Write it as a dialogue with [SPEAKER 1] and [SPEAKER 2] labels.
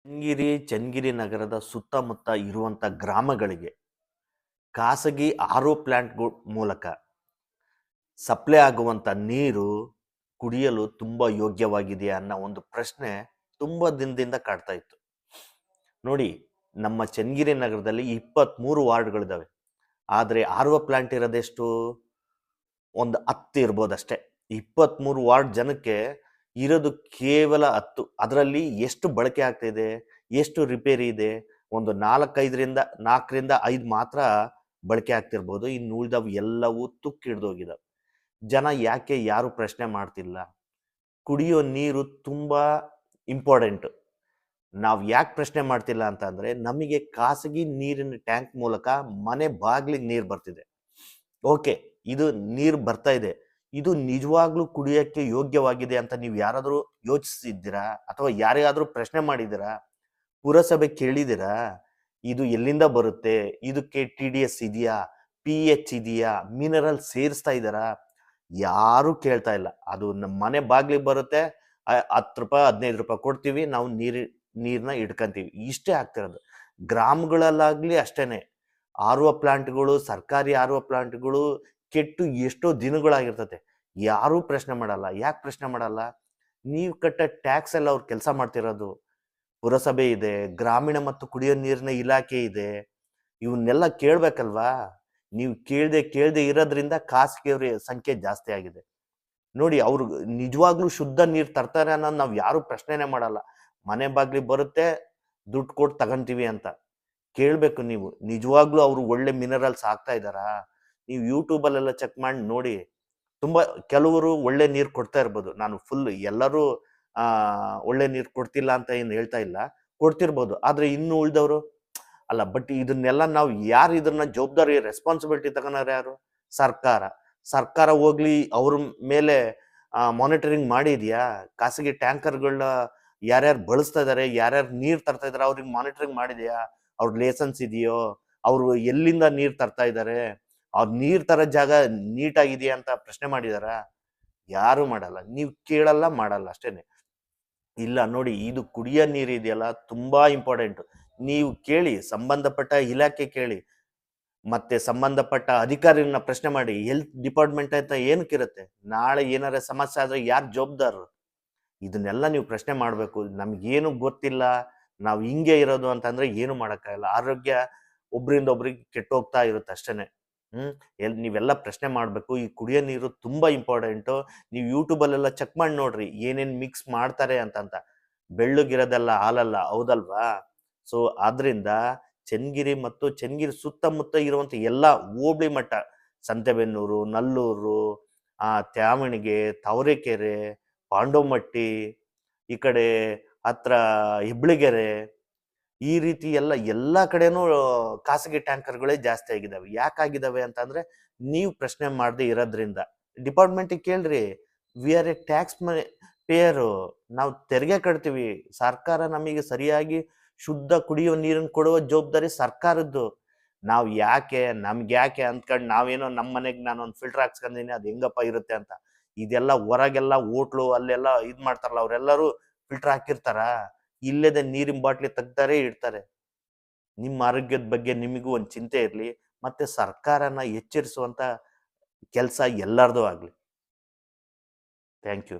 [SPEAKER 1] ಚನ್ನಗಿರಿ ನಗರದ ಸುತ್ತಮುತ್ತ ಇರುವಂಥ ಗ್ರಾಮಗಳಿಗೆ ಖಾಸಗಿ ಆರ್ ಒ ಪ್ಲಾಂಟ್‌ಗಳ ಮೂಲಕ ಸಪ್ಲೈ ಆಗುವಂಥ ನೀರು ಕುಡಿಯಲು ತುಂಬ ಯೋಗ್ಯವಾಗಿದೆಯಾ ಅನ್ನೋ ಒಂದು ಪ್ರಶ್ನೆ ತುಂಬ ದಿನದಿಂದ ಕಾಡ್ತಾ ಇತ್ತು. ನೋಡಿ, ನಮ್ಮ ಚನ್ನಗಿರಿ ನಗರದಲ್ಲಿ 23 ವಾರ್ಡ್‌ಗಳಿದ್ದಾವೆ. ಆದರೆ ಆರ್ ಒ ಪ್ಲಾಂಟ್ ಇರೋದೆಷ್ಟು? ಒಂದು 10 ಇರ್ಬೋದಷ್ಟೇ. 23 ವಾರ್ಡ್ ಜನಕ್ಕೆ ಇರೋದು ಕೇವಲ 10. ಅದರಲ್ಲಿ ಎಷ್ಟು ಬಳಕೆ ಆಗ್ತಾ ಇದೆ, ಎಷ್ಟು ರಿಪೇರಿ ಇದೆ? ಒಂದು 4ರಿಂದ 5 ಮಾತ್ರ ಬಳಕೆ ಆಗ್ತಿರ್ಬೋದು. ಇನ್ನು ಉಳಿದವು ಎಲ್ಲವೂ ತುಕ್ಕಿಡ್ದೋಗಿದಾವೆ. ಜನ ಯಾಕೆ ಯಾರು ಪ್ರಶ್ನೆ ಮಾಡ್ತಿಲ್ಲ? ಕುಡಿಯೋ ನೀರು ತುಂಬ ಇಂಪಾರ್ಟೆಂಟು. ನಾವು ಯಾಕೆ ಪ್ರಶ್ನೆ ಮಾಡ್ತಿಲ್ಲ ಅಂತಂದರೆ, ನಮಗೆ ಖಾಸಗಿ ನೀರಿನ ಟ್ಯಾಂಕ್ ಮೂಲಕ ಮನೆ ಬಾಗಿಲಿಗೆ ನೀರು ಬರ್ತಿದೆ. ಓಕೆ, ಇದು ನೀರು ಬರ್ತಾ ಇದೆ. ಇದು ನಿಜವಾಗ್ಲೂ ಕುಡಿಯೋಕ್ಕೆ ಯೋಗ್ಯವಾಗಿದೆ ಅಂತ ನೀವು ಯಾರಾದರೂ ಯೋಚಿಸಿದ್ದೀರಾ? ಅಥವಾ ಯಾರಿಗಾದರೂ ಪ್ರಶ್ನೆ ಮಾಡಿದ್ದೀರಾ? ಪುರಸಭೆ ಕೇಳಿದ್ದೀರಾ? ಇದು ಎಲ್ಲಿಂದ ಬರುತ್ತೆ? ಇದಕ್ಕೆ TDS ಇದೆಯಾ? PH ಇದೆಯಾ? ಮಿನರಲ್ ಸೇರಿಸ್ತಾ ಇದ್ದಾರಾ? ಯಾರೂ ಕೇಳ್ತಾ ಇಲ್ಲ. ಅದು ನಮ್ಮ ಮನೆ ಬಾಗಿಲಿಗೆ ಬರುತ್ತೆ. ₹10 ₹15 ಕೊಡ್ತೀವಿ, ನಾವು ನೀರನ್ನ ಇಟ್ಕೊಂತೀವಿ. ಇಷ್ಟೇ ಆಗ್ತಿರೋದು. ಗ್ರಾಮಗಳಲ್ಲಾಗಲಿ ಅಷ್ಟೇನೆ. ಆರ್ ಒ ಪ್ಲಾಂಟ್ಗಳು, ಸರ್ಕಾರಿ ಆರ್ ಒ ಪ್ಲಾಂಟ್ಗಳು ಕೆಟ್ಟು ಎಷ್ಟೋ ದಿನಗಳಾಗಿರ್ತದೆ. ಯಾರೂ ಪ್ರಶ್ನೆ ಮಾಡಲ್ಲ. ಯಾಕೆ ಪ್ರಶ್ನೆ ಮಾಡಲ್ಲ? ನೀವು ಕಟ್ಟೋ ಟ್ಯಾಕ್ಸ್ ಎಲ್ಲ ಅವ್ರು ಕೆಲಸ ಮಾಡ್ತಿರೋದು. ಪುರಸಭೆ ಇದೆ, ಗ್ರಾಮೀಣ ಮತ್ತು ಕುಡಿಯೋ ನೀರಿನ ಇಲಾಖೆ ಇದೆ. ಇವನ್ನೆಲ್ಲ ಕೇಳಬೇಕಲ್ವಾ? ನೀವು ಕೇಳದೆ ಇರೋದ್ರಿಂದ ಖಾಸಗಿಯವ್ರ ಸಂಖ್ಯೆ ಜಾಸ್ತಿ ಆಗಿದೆ. ನೋಡಿ, ಅವ್ರು ನಿಜವಾಗ್ಲೂ ಶುದ್ಧ ನೀರು ತರ್ತಾರೆ ಅನ್ನೋದು ನಾವು ಯಾರೂ ಪ್ರಶ್ನೆನೇ ಮಾಡಲ್ಲ. ಮನೆ ಬಾಗಿಲಿಗೆ ಬರುತ್ತೆ, ದುಡ್ಡು ಕೊಟ್ಟು ತಗೊಂತೀವಿ ಅಂತ. ಕೇಳಬೇಕು ನೀವು. ನಿಜವಾಗ್ಲೂ ಅವರು ಒಳ್ಳೆ ಮಿನರಲ್ಸ್ ಹಾಕ್ತಾ ಇದ್ದಾರಾ? ನೀವು ಯೂಟ್ಯೂಬಲ್ಲೆಲ್ಲ ಚೆಕ್ ಮಾಡಿ ನೋಡಿ. ತುಂಬ ಕೆಲವರು ಒಳ್ಳೆ ನೀರು ಕೊಡ್ತಾ ಇರ್ಬೋದು. ನಾನು ಫುಲ್ ಎಲ್ಲರೂ ಒಳ್ಳೆ ನೀರು ಕೊಡ್ತಿಲ್ಲ ಅಂತ ಏನು ಹೇಳ್ತಾ ಇಲ್ಲ. ಕೊಡ್ತಿರ್ಬೋದು. ಆದರೆ ಇನ್ನು ಉಳಿದವರು ಅಲ್ಲ. ಬಟ್ ಇದನ್ನೆಲ್ಲ ನಾವು ಯಾರು ಇದನ್ನ ಜವಾಬ್ದಾರಿ ರೆಸ್ಪಾನ್ಸಿಬಿಲಿಟಿ ತಗೋನಾರ ಯಾರು? ಸರ್ಕಾರ. ಸರ್ಕಾರ ಹೋಗ್ಲಿ ಅವ್ರ ಮೇಲೆ ಮಾನಿಟರಿಂಗ್ ಮಾಡಿದ್ಯಾ? ಖಾಸಗಿ ಟ್ಯಾಂಕರ್ಗಳನ್ನ ಯಾರ್ಯಾರು ಬಳಸ್ತಾ ಇದ್ದಾರೆ, ಯಾರ್ಯಾರು ನೀರು ತರ್ತಾ ಇದಾರೆ ಅವ್ರಿಗೆ ಮಾನಿಟರಿಂಗ್ ಮಾಡಿದ್ಯಾ? ಅವ್ರ ಲೈಸೆನ್ಸ್ ಇದೆಯೋ? ಅವರು ಎಲ್ಲಿಂದ ನೀರು ತರ್ತಾ ಇದ್ದಾರೆ? ಅವ್ರ ನೀರು ತರೋ ಜಾಗ ನೀಟಾಗಿದೆಯಾ ಅಂತ ಪ್ರಶ್ನೆ ಮಾಡಿದಾರ? ಯಾರು ಮಾಡಲ್ಲ. ನೀವು ಕೇಳಲ್ಲ, ಮಾಡಲ್ಲ ಅಷ್ಟೇನೆ. ಇಲ್ಲ ನೋಡಿ, ಇದು ಕುಡಿಯೋ ನೀರು ಇದೆಯಲ್ಲ, ತುಂಬಾ ಇಂಪಾರ್ಟೆಂಟ್. ನೀವು ಕೇಳಿ, ಸಂಬಂಧಪಟ್ಟ ಇಲಾಖೆ ಕೇಳಿ, ಮತ್ತೆ ಸಂಬಂಧಪಟ್ಟ ಅಧಿಕಾರಿಗಳನ್ನ ಪ್ರಶ್ನೆ ಮಾಡಿ. ಹೆಲ್ತ್ ಡಿಪಾರ್ಟ್ಮೆಂಟ್ ಅಂತ ಏನಕ್ಕಿರುತ್ತೆ? ನಾಳೆ ಏನಾರ ಸಮಸ್ಯೆ ಆದ್ರೆ ಯಾರು ಜವಾಬ್ದಾರರು? ಇದನ್ನೆಲ್ಲ ನೀವು ಪ್ರಶ್ನೆ ಮಾಡಬೇಕು. ನಮ್ಗೇನು ಗೊತ್ತಿಲ್ಲ, ನಾವು ಹಿಂಗೆ ಇರೋದು ಅಂತಂದ್ರೆ ಏನು ಮಾಡೋಕ್ಕಾಗಲ್ಲ. ಆರೋಗ್ಯ ಒಬ್ರಿಂದ ಒಬ್ರಿಗೆ ಕೆಟ್ಟೋಗ್ತಾ ಇರುತ್ತೆ ಅಷ್ಟೇನೆ. ನೀವೆಲ್ಲ ಪ್ರಶ್ನೆ ಮಾಡಬೇಕು. ಈ ಕುಡಿಯೋ ನೀರು ತುಂಬಾ ಇಂಪಾರ್ಟೆಂಟು. ನೀವು ಯೂಟ್ಯೂಬಲ್ಲೆಲ್ಲ ಚೆಕ್ ಮಾಡಿ ನೋಡ್ರಿ, ಏನೇನು ಮಿಕ್ಸ್ ಮಾಡ್ತಾರೆ ಅಂತಂತ. ಬೆಳ್ಳಗಿರೋದೆಲ್ಲ ಹಾಲಲ್ಲ, ಹೌದಲ್ವಾ? ಸೊ ಆದ್ರಿಂದ ಚನ್ನಗಿರಿ ಮತ್ತು ಚನ್ನಗಿರಿ ಸುತ್ತಮುತ್ತ ಇರುವಂಥ ಎಲ್ಲ ಹೋಬಳಿ ಮಟ್ಟ, ಸಂತೆಬೆನ್ನೂರು, ನಲ್ಲೂರು, ತ್ಯಾವಣಿಗೆ, ತಾವರೆಕೆರೆ, ಪಾಂಡವಮಟ್ಟಿ, ಈ ಕಡೆ ಹತ್ರ ಹೆಬ್ಳಿಗೆರೆ, ಈ ರೀತಿ ಎಲ್ಲ ಕಡೆನೂ ಖಾಸಗಿ ಟ್ಯಾಂಕರ್ಗಳೇ ಜಾಸ್ತಿ ಆಗಿದ್ದಾವೆ. ಯಾಕಾಗಿದ್ದಾವೆ ಅಂತಂದ್ರೆ, ನೀವು ಪ್ರಶ್ನೆ ಮಾಡದೆ ಇರೋದ್ರಿಂದ. ಡಿಪಾರ್ಟ್ಮೆಂಟಿಗೆ ಕೇಳ್ರಿ. We are A tax payer. ನಾವು ತೆರಿಗೆ ಕಟ್ತೀವಿ. ಸರ್ಕಾರ ನಮಗೆ ಸರಿಯಾಗಿ ಶುದ್ಧ ಕುಡಿಯುವ ನೀರನ್ನು ಕೊಡುವ ಜವಾಬ್ದಾರಿ ಸರ್ಕಾರದ್ದು. ನಾವು ನಮ್ಗೆ ಯಾಕೆ ಅಂದ್ಕೊಂಡು ನಾವೇನೋ ನಮ್ಮ ಮನೆಗೆ ನಾನೊಂದು ಫಿಲ್ಟರ್ ಹಾಕ್ಸ್ಕೊಂಡಿನಿ, ಅದು ಹೆಂಗಪ್ಪ ಇರುತ್ತೆ ಅಂತ. ಇದೆಲ್ಲ ಹೊರಗೆಲ್ಲ ಹೋಟ್ಲು ಅಲ್ಲೆಲ್ಲ ಇದು ಮಾಡ್ತಾರಲ್ಲ, ಅವರೆಲ್ಲರೂ ಫಿಲ್ಟರ್ ಹಾಕಿರ್ತಾರ? ಇಲ್ಲದೆ ನೀರಿನ ಬಾಟ್ಲಿ ತೆಗ್ದಾರೆ ಇಡ್ತಾರೆ. ನಿಮ್ಮ ಆರೋಗ್ಯದ ಬಗ್ಗೆ ನಿಮಗೂ ಒಂದು ಚಿಂತೆ ಇರಲಿ. ಮತ್ತೆ ಸರ್ಕಾರನ ಎಚ್ಚರಿಸುವಂತ ಕೆಲಸ ಎಲ್ಲರದು ಆಗಲಿ. Thank you.